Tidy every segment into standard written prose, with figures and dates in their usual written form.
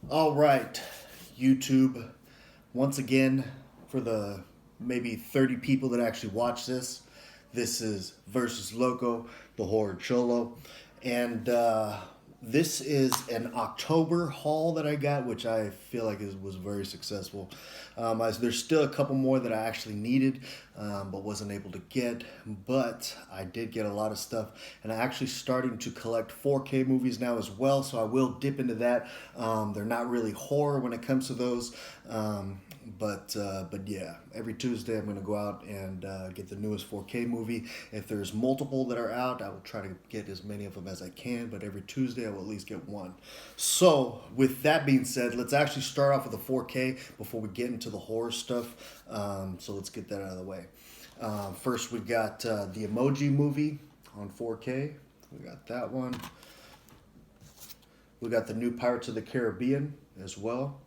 All right, YouTube. Once again, for the maybe 30 people that actually watch this, this is Versus Loco, the horror cholo. And this is an October haul that I got, which I feel like was very successful. There's still a couple more that I actually needed, but wasn't able to get. But I did get a lot of stuff, and I'm actually starting to collect 4K movies now as well. So I will dip into that. They're not really horror when it comes to those. But yeah, every Tuesday I'm gonna go out and get the newest 4K movie. If there's multiple that are out, I will try to get as many of them as I can. But every Tuesday I will at least get one. So with that being said, let's actually start off with the 4K before we get into the horror stuff. So let's get that out of the way. First we got the Emoji Movie on 4K. We got that one. We got the new Pirates of the Caribbean as well.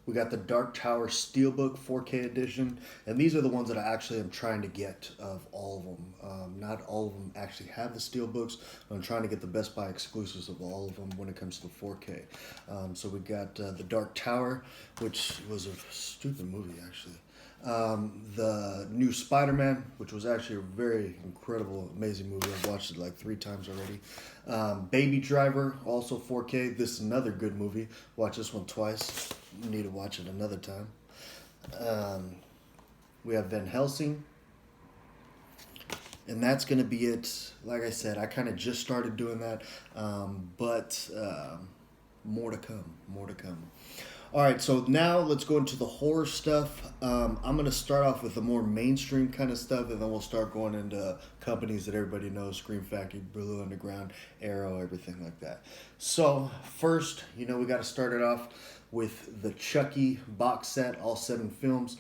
We got the Dark Tower Steelbook 4K edition, and these are the ones that I actually am trying to get of all of them. Not all of them actually have the Steelbooks, but I'm trying to get the Best Buy exclusives of all of them when it comes to the 4K. So we got the Dark Tower, which was a stupid movie actually. The new Spider-Man, which was actually a very incredible, amazing movie. I've watched it like 3 times already. Baby Driver, also 4K. This is another good movie. Watch this one twice. Need to watch it another time. We have Van Helsing. And that's going to be it. Like I said, I kind of just started doing that. But more to come. More to come. All right, so now let's go into the horror stuff. I'm going to start off with the more mainstream kind of stuff, and then we'll start going into companies that everybody knows: Scream Factory, Blue Underground, Arrow, everything like that. So first, we got to start it off with the Chucky box set, all 7 films.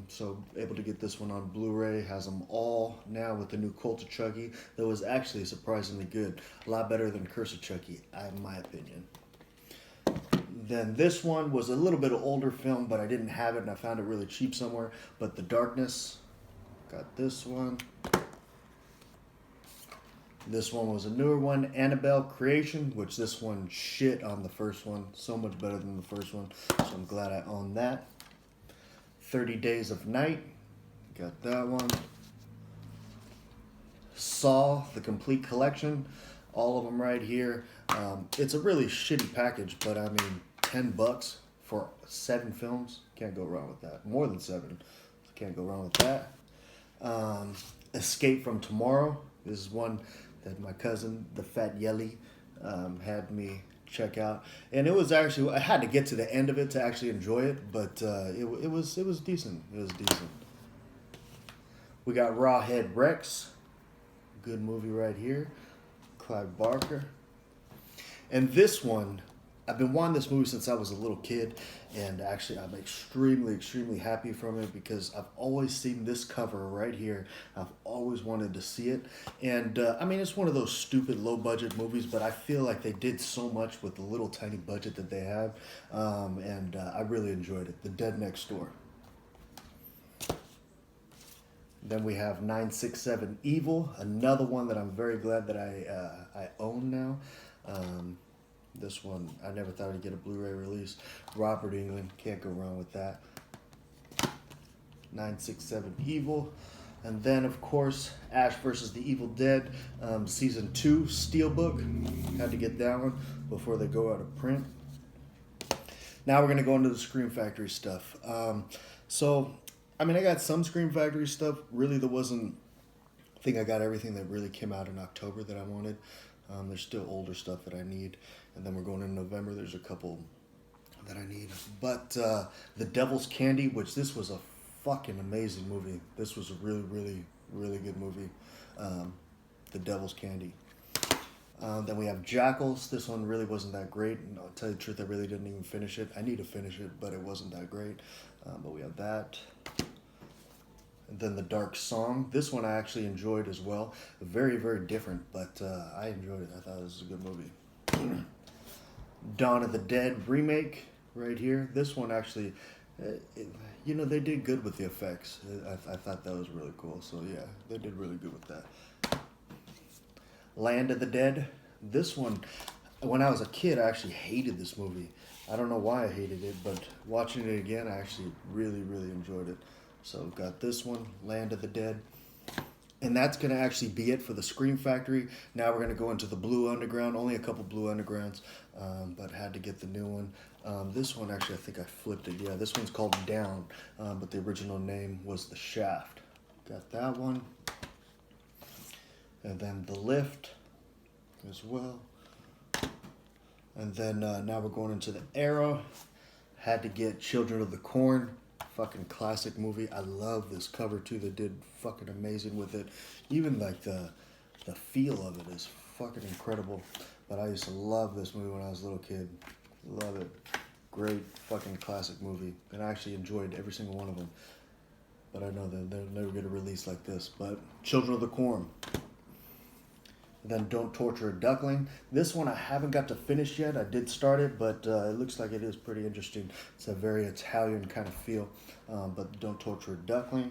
So able to get this one on Blu-ray. Has them all now with the new Cult of Chucky. That was actually surprisingly good. A lot better than Curse of Chucky, in my opinion. Then this one was a little bit of older film, but I didn't have it and I found it really cheap somewhere. But The Darkness, got this one. This one was a newer one, Annabelle Creation, which this one shit on the first one. So much better than the first one. So I'm glad I own that. 30 Days of Night, got that one. Saw, the complete collection, all of them right here. It's a really shitty package, but I mean, $10 for 7 films, can't go wrong with that. More than 7, can't go wrong with that. Escape from Tomorrow. This is one that my cousin, the Fat Yelly, had me check out, and it was actually, I had to get to the end of it to actually enjoy it, but it was decent. It was decent. We got Rawhead Rex, good movie right here. Clive Barker. And this one, I've been wanting this movie since I was a little kid, and actually I'm extremely, extremely happy from it because I've always seen this cover right here. I've always wanted to see it. And I mean, it's one of those stupid low-budget movies, but I feel like they did so much with the little tiny budget that they have, and I really enjoyed it. The Dead Next Door. Then we have 967 Evil, another one that I'm very glad that I own now. This one, I never thought I'd get a Blu-ray release. Robert Englund, can't go wrong with that. 967 Evil. And then, of course, Ash vs. the Evil Dead, Season 2 Steelbook. Had to get that one before they go out of print. Now we're going to go into the Scream Factory stuff. I mean, I got some Scream Factory stuff. Really, there wasn't... I think I got everything that really came out in October that I wanted. There's still older stuff that I need. And then we're going in November. There's a couple that I need. But The Devil's Candy, which this was a fucking amazing movie. This was a really, really, really good movie. The Devil's Candy. Then we have Jackals. This one really wasn't that great. And I'll tell you the truth, I really didn't even finish it. I need to finish it, but it wasn't that great. But we have that. And then The Dark Song. This one I actually enjoyed as well. Very, very different, but I enjoyed it. I thought it was a good movie. Dawn of the Dead remake right here. This one actually, they did good with the effects. I thought that was really cool. So yeah, they did really good with that. Land of the Dead. This one, when I was a kid, I actually hated this movie. I don't know why I hated it, but watching it again, I actually really, really enjoyed it. So we've got this one, Land of the Dead. And that's going to actually be it for the Scream Factory. Now we're going to go into the Blue Underground. Only a couple Blue Undergrounds, but had to get the new one. This one, actually, I think I flipped it. Yeah, this one's called Down, but the original name was The Shaft. Got that one. And then The Lift as well. And then now we're going into the Arrow. Had to get Children of the Corn. Fucking classic movie. I love this cover too. They did fucking amazing with it. Even like the feel of it is fucking incredible. But I used to love this movie when I was a little kid. Love it. Great fucking classic movie. And I actually enjoyed every single one of them. But I know that they're never going to release like this. But Children of the Corn. Then Don't Torture a Duckling. This one I haven't got to finish yet. I did start it, but it looks like it is pretty interesting. It's a very Italian kind of feel. But Don't Torture a Duckling.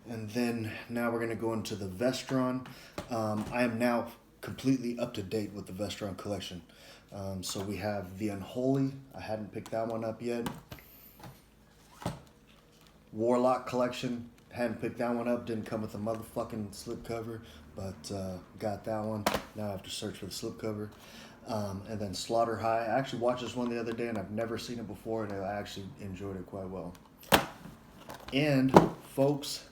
And then now we're going to go into the Vestron. I am now completely up to date with the Vestron collection. So we have The Unholy. I hadn't picked that one up yet. Warlock collection. Hadn't picked that one up. Didn't come with a motherfucking slipcover. But got that one. Now I have to search for the slipcover. And then Slaughter High. I actually watched this one the other day and I've never seen it before and I actually enjoyed it quite well. And folks,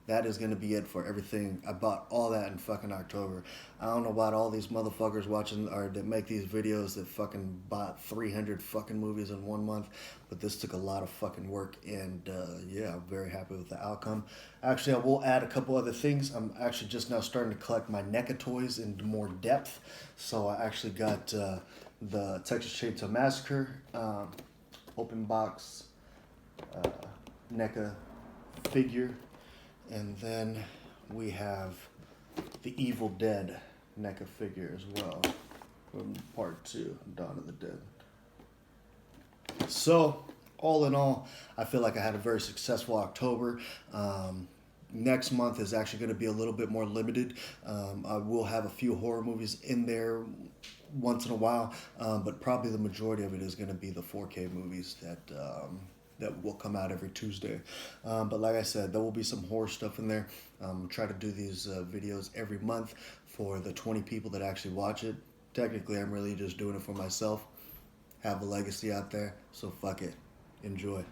that is going to be it for everything. I bought all that in fucking October. I don't know about all these motherfuckers watching or that make these videos that fucking bought 300 fucking movies in 1 month. But this took a lot of fucking work and yeah, I'm very happy with the outcome. Actually, I will add a couple other things. I'm actually just now starting to collect my NECA toys in more depth. So I actually got the Texas Chainsaw Massacre open box NECA figure. And then we have the Evil Dead NECA figure as well from part 2, Dawn of the Dead. So, all in all, I feel like I had a very successful October. Next month is actually going to be a little bit more limited. I will have a few horror movies in there once in a while, but probably the majority of it is going to be the 4K movies that will come out every Tuesday. But like I said, there will be some horror stuff in there. Try to do these videos every month for the 20 people that actually watch it. Technically, I'm really just doing it for myself. Have a legacy out there, so fuck it. Enjoy.